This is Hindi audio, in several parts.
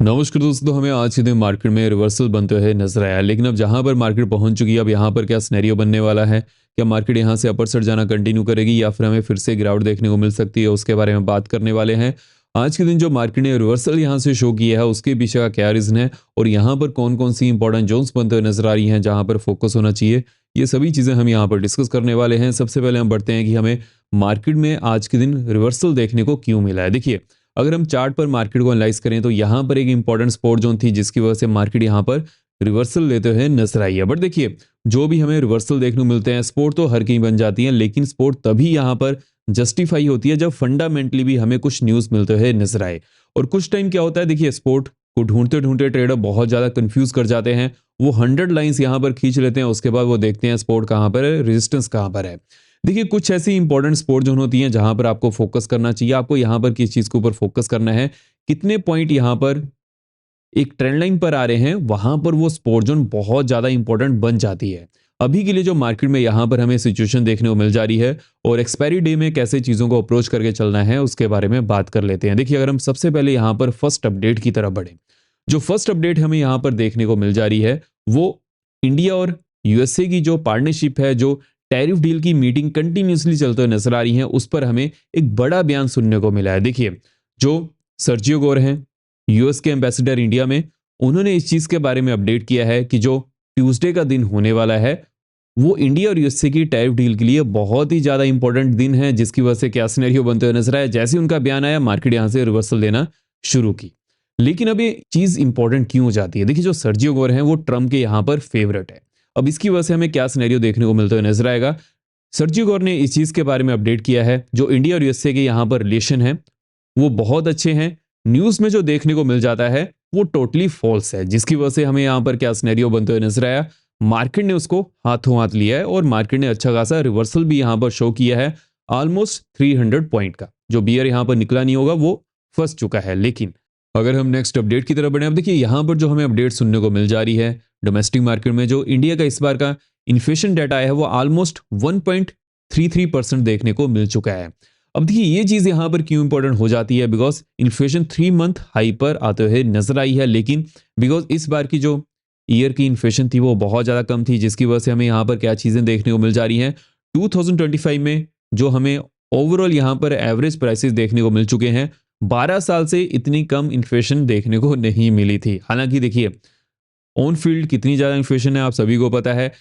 नमस्कार दोस्तों, हमें आज के दिन मार्केट में रिवर्सल बनते हुए नजर आया। लेकिन अब जहां पर मार्केट पहुंच चुकी है, अब यहां पर क्या सिनेरियो बनने वाला है? क्या मार्केट यहां से अपर साइड जाना कंटिन्यू करेगी या फिर हमें फिर से गिरावट देखने को मिल सकती है? उसके बारे में बात करने वाले हैं। आज के दिन जो मार्केट ने रिवर्सल यहां से शो किया है, उसके पीछे का क्या रीजन है और यहाँ पर कौन कौन सी इंपॉर्टेंट जोन्स बनते हुए नजर आ रही हैं जहां पर फोकस होना चाहिए, ये सभी चीजें हम यहाँ पर डिस्कस करने वाले हैं। सबसे पहले हम बढ़ते हैं कि हमें मार्केट में आज के दिन रिवर्सल देखने को क्यों मिला है। देखिए, अगर हम चार्ट पर मार्केट को एनालाइज करें तो यहाँ पर एक इंपॉर्टेंट सपोर्ट जोन थी जिसकी वजह से मार्केट यहाँ पर रिवर्सल लेते हुए नजर आई है। बट देखिए, जो भी हमें रिवर्सल देखने को मिलते हैं, सपोर्ट तो हर कहीं बन जाती है, लेकिन सपोर्ट तभी यहाँ पर जस्टिफाई होती है जब फंडामेंटली भी हमें कुछ न्यूज मिलते हुए नजर आए। और कुछ टाइम क्या होता है, देखिए, सपोर्ट को ढूंढते ढूंढते ट्रेडर बहुत ज्यादा कंफ्यूज कर जाते हैं। वो 100 लाइंस यहाँ पर खींच लेते हैं, उसके बाद वो देखते हैं सपोर्ट कहाँ पर है, रेजिस्टेंस कहाँ पर है। देखिए, कुछ ऐसी इंपॉर्टेंट स्पोर्ट जोन होती हैं जहां पर आपको फोकस करना चाहिए। आपको यहां पर किस चीज के ऊपर फोकस करना है, कितने पॉइंट यहां पर एक ट्रेंड लाइन पर आ रहे हैं, वहां पर वो स्पोर्ट जोन बहुत ज्यादा इंपॉर्टेंट बन जाती है। अभी के लिए जो मार्केट में यहां पर हमें सिचुएशन देखने को मिल जा रही है और एक्सपायरी डे में कैसे चीजों को अप्रोच करके चलना है, उसके बारे में बात कर लेते हैं। देखिए, अगर हम सबसे पहले यहां पर फर्स्ट अपडेट की तरफ बढ़े, जो फर्स्ट अपडेट हमें यहां पर देखने को मिल जा रही है वो इंडिया और यूएसए की जो पार्टनरशिप है, जो टैरिफ डील की मीटिंग कंटिन्यूसली चलते हुए नजर आ रही है, उस पर हमें एक बड़ा बयान सुनने को मिला है। देखिए, जो सर्जियो गोर हैं, यूएस के एम्बेसडर इंडिया में, उन्होंने इस चीज के बारे में अपडेट किया है कि जो ट्यूसडे का दिन होने वाला है वो इंडिया और यूएसए की टैरिफ डील के लिए बहुत ही ज्यादा इंपॉर्टेंट दिन है, जिसकी वजह से क्या सिनेरियो बनते हुए नजर आया। जैसे ही उनका बयान आया, मार्केट यहां से रिवर्सल देना शुरू की। लेकिन अब ये चीज इंपॉर्टेंट क्यों हो जाती है? देखिए, जो सर्जियो गोर हैं वो ट्रम्प के यहां पर फेवरेट है। अब इसकी वजह से हमें क्या सिनेरियो देखने को मिलते हुए नजर आएगा? सर्जियो गोर ने इस चीज के बारे में अपडेट किया है, जो इंडिया और यूएसए के यहाँ पर रिलेशन है वो बहुत अच्छे हैं। न्यूज में जो देखने को मिल जाता है वो टोटली फॉल्स है, जिसकी वजह से हमें यहाँ पर क्या सिनेरियो बनते हुए नजर आया? मार्केट ने उसको हाथों हाथ लिया है और मार्केट ने अच्छा खासा रिवर्सल भी यहाँ पर शो किया है, ऑलमोस्ट 300 पॉइंट का। जो बियर यहाँ पर निकला नहीं होगा वो फंस चुका है। लेकिन अगर हम नेक्स्ट अपडेट की तरफ बढ़े, अब देखिए, यहाँ पर जो हमें अपडेट सुनने को मिल जा रही है डोमेस्टिक मार्केट में, जो इंडिया का इस बार का इन्फ्लेशन डाटा है वो ऑलमोस्ट 1.33% देखने को मिल चुका है। अब देखिए, ये चीज यहां पर क्यों इंपॉर्टेंट हो जाती है? बिकॉज इन्फ्लेशन 3 मंथ हाई पर आते हुए नजर आई है, लेकिन बिकॉज इस बार की जो ईयर की इन्फ्लेशन थी वो बहुत ज्यादा कम थी, जिसकी वजह से हमें यहाँ पर क्या चीजें देखने को मिल जा रही हैं? 2025 में जो हमें ओवरऑल यहाँ पर एवरेज प्राइसेस देखने को मिल चुके हैं, 12 साल से इतनी कम इन्फ्लेशन देखने को नहीं मिली थी। हालांकि देखिए, ऑन फील्ड कितनी ज्यादा इन्फ्लेशन है आप सभी को पता है,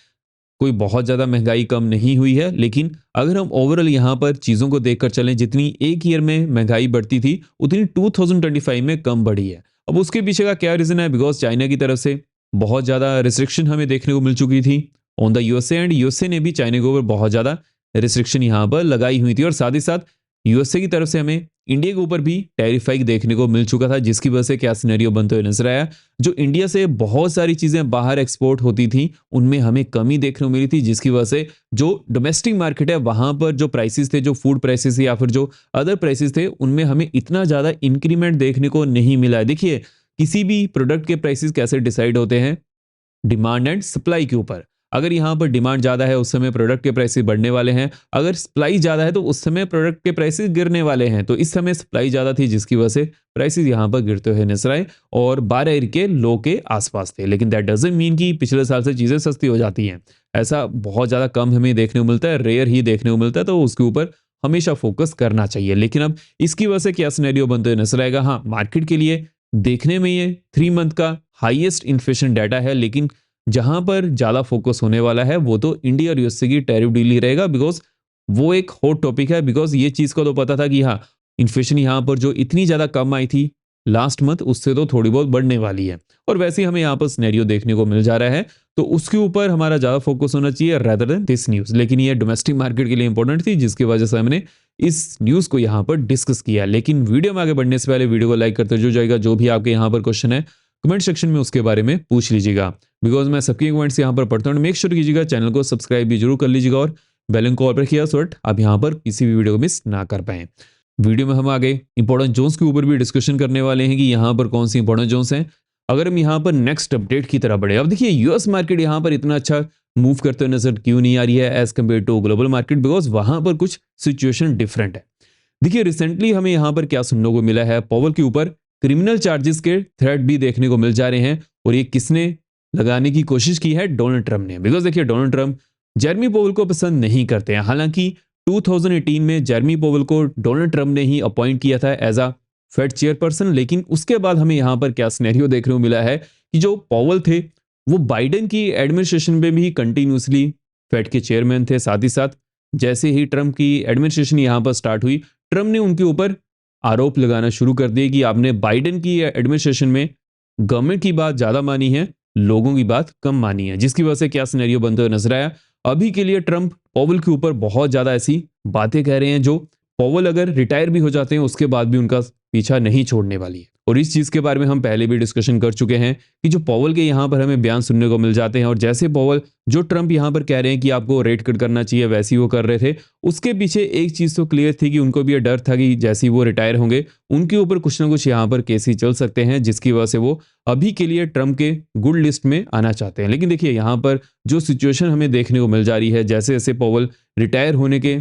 कोई बहुत ज़्यादा महंगाई कम नहीं हुई है। लेकिन अगर हम ओवरऑल यहाँ पर चीज़ों को देखकर चलें, जितनी एक ईयर में महंगाई बढ़ती थी उतनी 2025 में कम बढ़ी है। अब उसके पीछे का क्या रीज़न है? बिकॉज चाइना की तरफ से बहुत ज़्यादा रिस्ट्रिक्शन हमें देखने को मिल चुकी थी on the USA, and USA ने भी चाइना के ऊपर बहुत ज़्यादा रिस्ट्रिक्शन यहाँ पर लगाई हुई थी। और साथ ही साथ यूएसए की तरफ से हमें इंडिया के ऊपर भी टैरिफ हाइक देखने को मिल चुका था, जिसकी वजह से क्या सिनेरियो बनते हुए नजर आया? जो इंडिया से बहुत सारी चीजें बाहर एक्सपोर्ट होती थी उनमें हमें कमी देखने को मिली थी, जिसकी वजह से जो डोमेस्टिक मार्केट है वहां पर जो प्राइसेस थे, जो फूड प्राइसेस या फिर जो अदर प्राइसेस थे, उनमें हमें इतना ज्यादा इंक्रीमेंट देखने को नहीं मिला है। देखिए, किसी भी प्रोडक्ट के प्राइसेस कैसे डिसाइड होते हैं? डिमांड एंड सप्लाई के ऊपर। अगर यहाँ पर डिमांड ज़्यादा है उस समय प्रोडक्ट के प्राइसेस बढ़ने वाले हैं, अगर सप्लाई ज़्यादा है तो उस समय प्रोडक्ट के प्राइसेस गिरने वाले हैं। तो इस समय सप्लाई ज़्यादा थी, जिसकी वजह से प्राइसेस यहाँ पर गिरते हुए नजर आए और 12 ईयर के लो के आसपास थे। लेकिन दैट डजंट मीन कि पिछले साल से चीज़ें सस्ती हो जाती हैं। ऐसा बहुत ज़्यादा कम हमें देखने को मिलता है, रेयर ही देखने को मिलता है, तो उसके ऊपर हमेशा फोकस करना चाहिए। लेकिन अब इसकी वजह से क्या सिनेरियो बनते हुए नजर आएगा? हाँ, मार्केट के लिए देखने में ये 3 मंथ का हाईएस्ट इन्फ्लेशन डाटा है, लेकिन जहां पर ज्यादा फोकस होने वाला है वो तो इंडिया और यूएसए की टैरिफ डील ही रहेगा। बिकॉज वो एक हॉट टॉपिक है। बिकॉज ये चीज को तो पता था कि हाँ, इन्फ्लेशन यहाँ पर जो इतनी ज्यादा कम आई थी लास्ट मंथ, उससे तो थोड़ी बहुत बढ़ने वाली है। और वैसे ही हमें यहाँ पर सिनेरियो देखने को मिल जा रहा है, तो उसके ऊपर हमारा ज्यादा फोकस होना चाहिए रेदर देन दिस न्यूज। लेकिन ये डोमेस्टिक मार्केट के लिए इंपॉर्टेंट थी, जिसकी वजह से हमने इस न्यूज को यहाँ पर डिस्कस किया। लेकिन वीडियो में आगे बढ़ने से पहले वीडियो को लाइक करते जो जाएगा, जो भी आपके यहाँ पर क्वेश्चन है कमेंट सेक्शन में उसके बारे में पूछ लीजिएगा। बिकॉज मैं सबके कमेंट्स यहाँ पर पढ़ता हूँ। मेक श्योर कीजिएगा चैनल को सब्सक्राइब भी जरूर कर लीजिएगा और बेल आइकन को ऑल पर रखिएगा, सो दैट आप यहाँ पर किसी भी वीडियो को मिस ना कर पाएं। वीडियो में हम आगे इंपॉर्टेंट जोन्स के ऊपर भी डिस्कशन करने वाले हैं कि यहाँ पर कौन सी इंपॉर्टेंट जोन्स हैं। अगर हम यहाँ पर नेक्स्ट अपडेट की तरफ बढ़े, अब देखिए, यूएस मार्केट यहाँ पर इतना अच्छा मूव करते हुए नजर क्यों नहीं आ रही है as compared to global market? Because वहां पर कुछ सिचुएशन डिफरेंट है। देखिए, रिसेंटली हमें यहाँ पर क्या सुनने को मिला है? पॉवल के ऊपर क्रिमिनल चार्जेस के थ्रेट भी देखने को मिल जा रहे हैं। और ये किसने लगाने की कोशिश की है? डोनाल्ड ट्रंप ने। बिकॉज देखिए डोनाल्ड ट्रंप जेरमी पोवेल को पसंद नहीं करते हैं। हालांकि 2018 में जेरमी पोवेल को डोनाल्ड ट्रंप ने ही अपॉइंट किया था एज अ फेड चेयरपर्सन, लेकिन उसके बाद हमें यहाँ पर क्या सिनेरियो देखने को मिला है कि जो पोवेल थे वो बाइडेन की एडमिनिस्ट्रेशन में भी कंटिन्यूसली फेड के चेयरमैन थे। साथ ही साथ जैसे ही ट्रंप की एडमिनिस्ट्रेशन यहाँ पर स्टार्ट हुई, ट्रंप ने उनके ऊपर आरोप लगाना शुरू कर दिए कि आपने बाइडेन की एडमिनिस्ट्रेशन में गवर्नमेंट की बात ज्यादा मानी है, लोगों की बात कम मानी है, जिसकी वजह से क्या सिनेरियो बनते हुए नजर आया। अभी के लिए ट्रंप पोवेल के ऊपर बहुत ज्यादा ऐसी बातें कह रहे हैं जो पोवेल अगर रिटायर भी हो जाते हैं उसके बाद भी उनका पीछा नहीं छोड़ने वाली है। और इस चीज के बारे में हम पहले भी डिस्कशन कर चुके हैं कि जो पोवेल के यहाँ पर हमें बयान सुनने को मिल जाते हैं और जैसे पोवेल जो ट्रंप यहाँ पर कह रहे हैं कि आपको रेट कट करना चाहिए वैसे ही वो कर रहे थे, उसके पीछे एक चीज तो क्लियर थी कि उनको भी ये डर था कि जैसे ही वो रिटायर होंगे उनके ऊपर कुछ ना कुछ यहाँ पर केस चल सकते हैं, जिसकी वजह से वो अभी के लिए ट्रंप के गुड लिस्ट में आना चाहते हैं। लेकिन देखिए यहाँ पर जो सिचुएशन हमें देखने को मिल जा रही है, जैसे जैसे पोवेल रिटायर होने के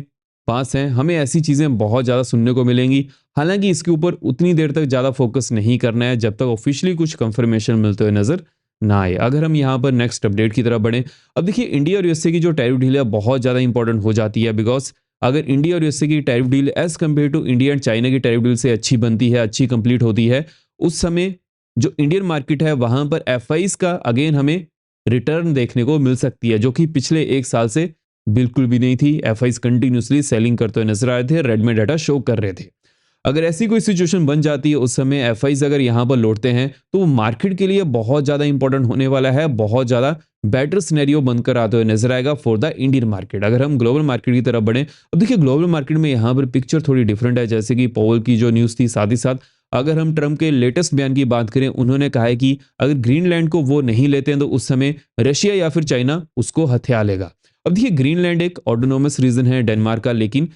पास हैं, हमें ऐसी चीजें बहुत ज्यादा सुनने को मिलेंगी। हालांकि इसके ऊपर उतनी देर तक ज्यादा फोकस नहीं करना है जब तक ऑफिशियली कुछ कंफर्मेशन मिलते हुए नजर ना आए। अगर हम यहाँ पर नेक्स्ट अपडेट की तरफ बढ़ें, अब देखिए इंडिया और यूएसए की जो टैरिफ डील है बहुत ज्यादा इंपॉर्टेंट हो जाती है। बिकॉज अगर इंडिया और यूएसए की tariff deal as compared to India and China की टैरिफ डील से अच्छी बनती है, अच्छी कंप्लीट होती है, उस समय जो इंडियन मार्केट है वहां पर एफआईज का अगेन हमें रिटर्न देखने को मिल सकती है, जो कि पिछले एक साल से बिल्कुल भी नहीं थी। एफआईज कंटिन्यूसली सेलिंग करते हुए नजर आए थे, रेड में डाटा शो कर रहे थे। अगर ऐसी कोई सिचुएशन बन जाती है उस समय एफआईज अगर यहां पर लौटते हैं तो वो मार्केट के लिए बहुत ज्यादा इंपॉर्टेंट होने वाला है, बहुत ज्यादा बेटर सिनेरियो बनकर आते हुए नजर आएगा फॉर द इंडियन मार्केट। अगर हम ग्लोबल मार्केट की तरफ बढ़े, अब देखिए ग्लोबल मार्केट में यहाँ पर पिक्चर थोड़ी डिफरेंट है। जैसे कि पोवेल की जो न्यूज थी, साथ ही साथ अगर हम ट्रंप के लेटेस्ट बयान की बात करें, उन्होंने कहा है कि अगर ग्रीनलैंड को वो नहीं लेते हैं तो उस समय रशिया या फिर चाइना उसको हथिया लेगा। अब देखिए ग्रीनलैंड एक ऑटोनोमस रीजन है डेनमार्क का, लेकिन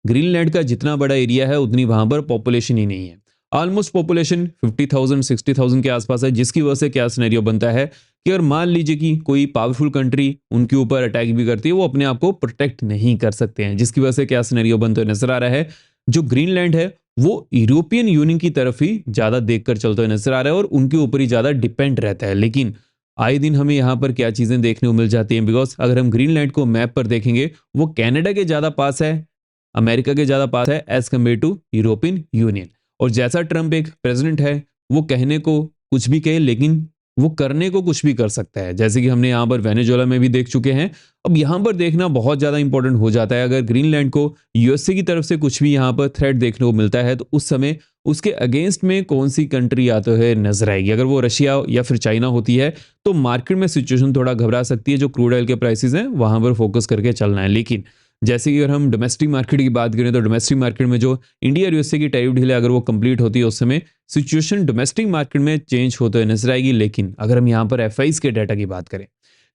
ग्रीनलैंड का जितना बड़ा एरिया है उतनी वहां पर पॉपुलेशन ही नहीं है। ऑलमोस्ट पॉपुलेशन 50,000 60,000 के आसपास है, जिसकी वजह से क्या सिनेरियो बनता है कि अगर मान लीजिए कि कोई पावरफुल कंट्री उनके ऊपर अटैक भी करती है, वो अपने आप को प्रोटेक्ट नहीं कर सकते हैं, जिसकी वजह से क्या सिनेरियो बनते हुए नजर आ रहा है। जो ग्रीनलैंड है वो यूरोपियन यूनियन की तरफ ही ज्यादा देखकर चलते हुए नजर आ रहा है और उनके ऊपर ही ज्यादा डिपेंड रहता है। लेकिन आए दिन हमें यहाँ पर क्या चीजें देखने को मिल जाती हैं, बिकॉज अगर हम ग्रीनलैंड को मैप पर देखेंगे वो कनाडा के ज्यादा पास है, अमेरिका के ज्यादा पास है as compared to European Union. और जैसा ट्रंप एक प्रेसिडेंट है, वो कहने को कुछ भी कहे लेकिन वो करने को कुछ भी कर सकता है, जैसे कि हमने यहाँ पर वेनेजुएला में भी देख चुके हैं। अब यहाँ पर देखना बहुत ज्यादा इंपॉर्टेंट हो जाता है। अगर ग्रीनलैंड को यूएसए की तरफ से कुछ भी यहाँ पर थ्रेट देखने को मिलता है तो उस समय उसके अगेंस्ट में कौन सी कंट्री आते हुए नजर आएगी। अगर वो रशिया या फिर चाइना होती है तो मार्केट में सिचुएशन थोड़ा घबरा सकती है। जो क्रूड ऑयल के प्राइसेस हैं वहां पर फोकस करके चलना है। लेकिन जैसे कि अगर हम डोमेस्टिक मार्केट की बात करें तो डोमेस्टिक मार्केट में जो इंडिया और यूएसए की टैरिफ डील है अगर वो कंप्लीट होती है उस समय सिचुएशन डोमेस्टिक मार्केट में चेंज होते हुए नजर आएगी। लेकिन अगर हम यहाँ पर एफआईज के डाटा की बात करें,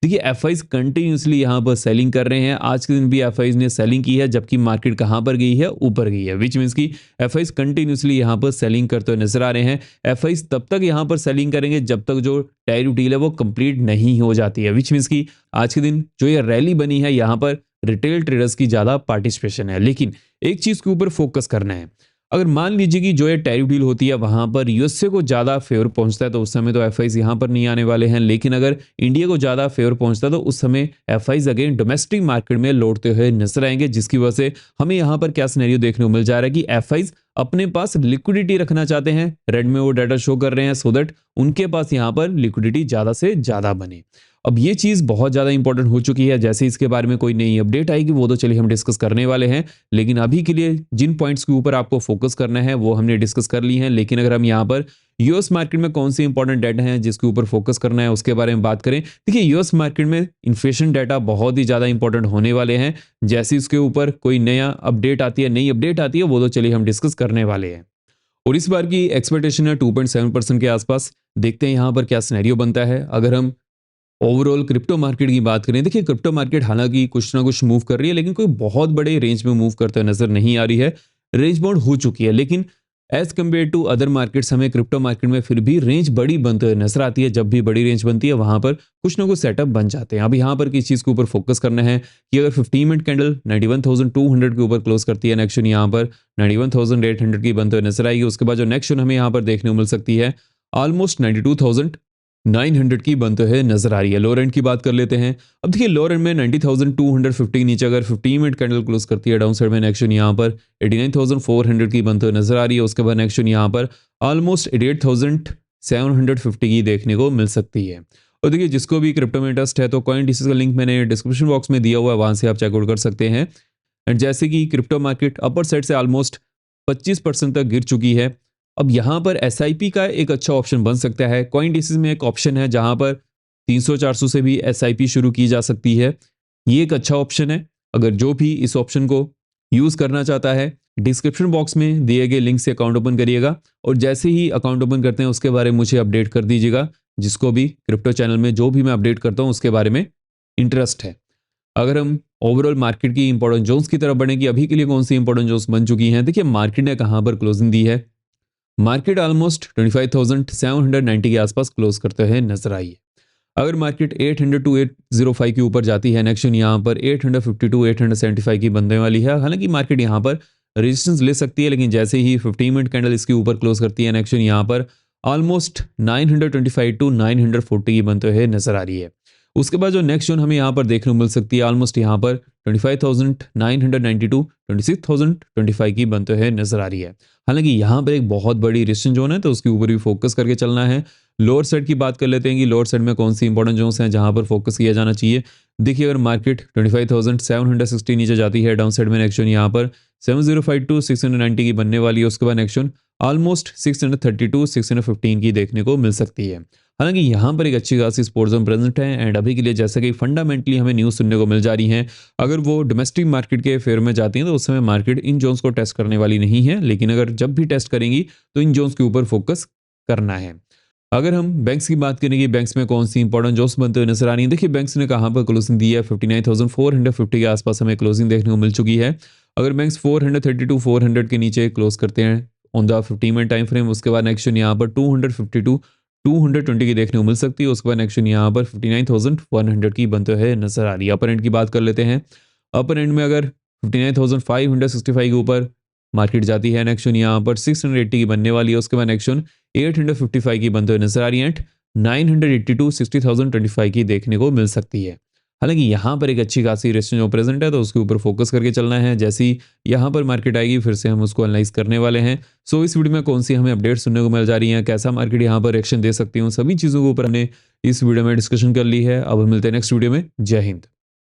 देखिए एफआईज कंटिन्यूसली यहाँ पर सेलिंग कर रहे हैं। आज के दिन भी एफआईज ने सेलिंग की है, जबकि मार्केट कहाँ पर गई है? ऊपर गई है, विच मीन्स की एफआईज कंटिन्यूसली यहाँ पर सेलिंग करते हुए नजर आ रहे हैं। एफआईज तब तक यहाँ पर सेलिंग करेंगे जब तक जो टैरिफ डील है वो कंप्लीट नहीं हो जाती है, विच मीन्स की आज के दिन जो ये रैली बनी है यहाँ पर रिटेल ट्रेडर्स की ज्यादा पार्टिसिपेशन है। लेकिन एक चीज के ऊपर फोकस करना है, अगर मान लीजिए कि जो ये टैरिफ डील होती है वहां पर यूएसए को ज्यादा फेवर पहुंचता है तो उस समय तो एफआईज यहां पर नहीं आने वाले हैं। लेकिन अगर इंडिया को ज्यादा फेवर पहुंचता है तो उस समय एफआईज अगेन डोमेस्टिक मार्केट में लौटते हुए नजर आएंगे, जिसकी वजह से हमें यहां पर क्या सिनेरियो देखने को मिल जा रहा है कि एफआईज अपने पास लिक्विडिटी रखना चाहते हैं। रेड में वो डाटा शो कर रहे हैं सो दैट उनके पास यहां पर लिक्विडिटी ज्यादा से ज्यादा बने। अब ये चीज बहुत ज्यादा इंपॉर्टेंट हो चुकी है। जैसे इसके बारे में कोई नई अपडेट आएगी वो तो चलिए हम डिस्कस करने वाले हैं, लेकिन अभी के लिए जिन पॉइंट्स के ऊपर आपको फोकस करना है वो हमने डिस्कस कर ली हैं। लेकिन अगर हम यहाँ पर यूएस मार्केट में कौन से इंपॉर्टेंट डाटा हैं जिसके ऊपर फोकस करना है उसके बारे में बात करें, देखिए यूएस मार्केट में इन्फ्लेशन डाटा बहुत ही ज्यादा इंपॉर्टेंट होने वाले हैं। जैसे इसके ऊपर कोई नया अपडेट आती है, नई अपडेट आती है, वो तो चलिए हम डिस्कस करने वाले हैं। और इस बार की एक्सपेक्टेशन है 2.7% के आसपास। देखते हैं यहाँ पर क्या सिनेरियो बनता है। अगर हम ओवरऑल क्रिप्टो मार्केट की बात करें, देखिए क्रिप्टो मार्केट हालांकि कुछ ना कुछ मूव कर रही है लेकिन कोई बहुत बड़े रेंज में मूव करते नजर नहीं आ रही है। रेंज बाउंड हो चुकी है, लेकिन as compared to other markets हमें क्रिप्टो मार्केट में फिर भी रेंज बड़ी बनते हुए नजर आती है। जब भी बड़ी रेंज बनती है वहां पर कुछ ना कुछ सेटअप बन जाते हैं। अब यहाँ पर किस चीज़ के ऊपर फोकस करना है कि अगर 15 मिनट कैंडल 91,200 के ऊपर क्लोज करती है, नेक्स्ट यहाँ पर 91,800 की बनते हुए नजर आएगी। उसके बाद जो नेक्स्ट हमें यहाँ पर देखने को मिल सकती है ऑलमोस्ट 92,900 की बनते हुए नजर आ रही है। लोअर एंड की बात कर लेते हैं। अब देखिए लोअर एंड में 90,250 के नीचे अगर 15 मिनट कैंडल क्लोज करती है डाउन साइड में नेक्स्ट यहाँ पर 89,400 की बनते हुए नजर आ रही है। उसके बाद नेक्स्ट यहाँ पर ऑलमोस्ट 88,750 की देखने को मिल सकती है। और देखिए जिसको भी क्रिप्टो में इंटरेस्ट है तो कॉइन डिसीज का लिंक मैंने डिस्क्रिप्शन बॉक्स में दिया हुआ है, वहां से आप चेकआउट कर सकते हैं। एंड जैसे कि क्रिप्टो मार्केट अपर साइड से ऑलमोस्ट 25% तक गिर चुकी है। अब यहाँ पर एसआईपी का एक अच्छा ऑप्शन बन सकता है। कॉइन डिसीज में एक ऑप्शन है जहां पर 300-400 से भी एसआईपी शुरू की जा सकती है। ये एक अच्छा ऑप्शन है। अगर जो भी इस ऑप्शन को यूज करना चाहता है डिस्क्रिप्शन बॉक्स में दिए गए लिंक से अकाउंट ओपन करिएगा और जैसे ही अकाउंट ओपन करते हैं उसके बारे में मुझे अपडेट कर दीजिएगा। जिसको भी क्रिप्टो चैनल में जो भी मैं अपडेट करता हूं उसके बारे में इंटरेस्ट है। अगर हम ओवरऑल मार्केट की इंपॉर्टेंट जोन्स की तरफ बढ़ेंगे, अभी के लिए कौन सी इंपॉर्टेंट जोन्स बन चुकी हैं। देखिए मार्केट ने कहां पर क्लोजिंग दी है। मार्केट ऑलमोस्ट 25,790 के आसपास क्लोज करते हुए नजर आई है। अगर मार्केट 800 टू 805 के ऊपर जाती है नेक्स्ट यहाँ पर 850 टू 875 की बनने वाली है। हालांकि मार्केट यहाँ पर रेजिस्टेंस ले सकती है, लेकिन जैसे ही 15 मिनट कैंडल इसके ऊपर क्लोज करती है नेक्स्ट यहाँ पर ऑलमोस्ट 925 टू 940 की बनते हुए नजर आ रही है। उसके बाद जो नेक्स्ट जोन हमें यहाँ पर देखने को मिल सकती है ऑलमोस्ट यहाँ पर 25,990 टू 26,025 की बनते हुए नजर आ रही है। हालांकि यहाँ पर एक बहुत बड़ी रेजिस्टेंस जोन है तो उसके ऊपर भी फोकस करके चलना है। लोअर साइड की बात कर लेते हैं कि लोअर साइड में कौन सी इंपॉर्टेंट जोन्स हैं जहां पर फोकस किया जाना चाहिए। देखिए अगर मार्केट 25,760 नीचे जाती है डाउन साइड में नेक्स्ट यहाँ पर 705 टू 690 की बनने वाली है। उसके बाद नेक्स्ट ऑलमोस्ट 630 टू 615 की देखने को मिल सकती है। हालांकि यहाँ पर एक अच्छी खासी सपोर्ट जोन प्रेजेंट है एंड अभी के लिए जैसे कि फंडामेंटली हमें न्यूज़ सुनने को मिल जा रही हैं, अगर वो डोमेस्टिक मार्केट के फेयर में जाती हैं तो उस समय मार्केट इन जोन्स को टेस्ट करने वाली नहीं है, लेकिन अगर जब भी टेस्ट करेंगी तो इन जोन्स के ऊपर फोकस करना है। अगर हम बैंक्स की बात करेंगे, बैंक्स में कौन सी इंपॉर्टेंट जोन्स बनते हुए नजर आ रही है। देखिए बैंक्स ने कहां पर क्लोजिंग दी है 59,450 के आसपास हमें क्लोजिंग देखने को मिल चुकी है। अगर बैंक्स 430 टू 400 के नीचे क्लोज करते हैं on the 15 minute time frame, उसके बाद नेक्स्ट यहाँ पर 250 टू 220 की देखने को मिल सकती है। उसके बाद नेक्स्ट यहाँ पर 59,100 की बनते हुए नजर आ रही है। अपर एंड की बात कर लेते हैं। अपर एंड में अगर 59,565 के ऊपर मार्केट जाती है नेक्स्ट यहाँ पर 680 की बनने वाली है। उसके बाद नेक्स्ट 855 की बनते हुए नजर आ रही है। 980 टू 60,025 की देखने को मिल सकती है। हालांकि यहाँ पर एक अच्छी खासी रेजिस्टेंस जो प्रेजेंट है तो उसके ऊपर फोकस करके चलना है। जैसी यहाँ पर मार्केट आएगी फिर से हम उसको एनालाइज करने वाले हैं। सो इस वीडियो में कौन सी हमें अपडेट सुनने को मिल जा रही है, कैसा मार्केट यहाँ पर एक्शन दे सकती हूँ, सभी चीज़ों के ऊपर हमने इस वीडियो में डिस्कशन कर ली है। अब हम मिलते हैं नेक्स्ट वीडियो में। जय हिंद।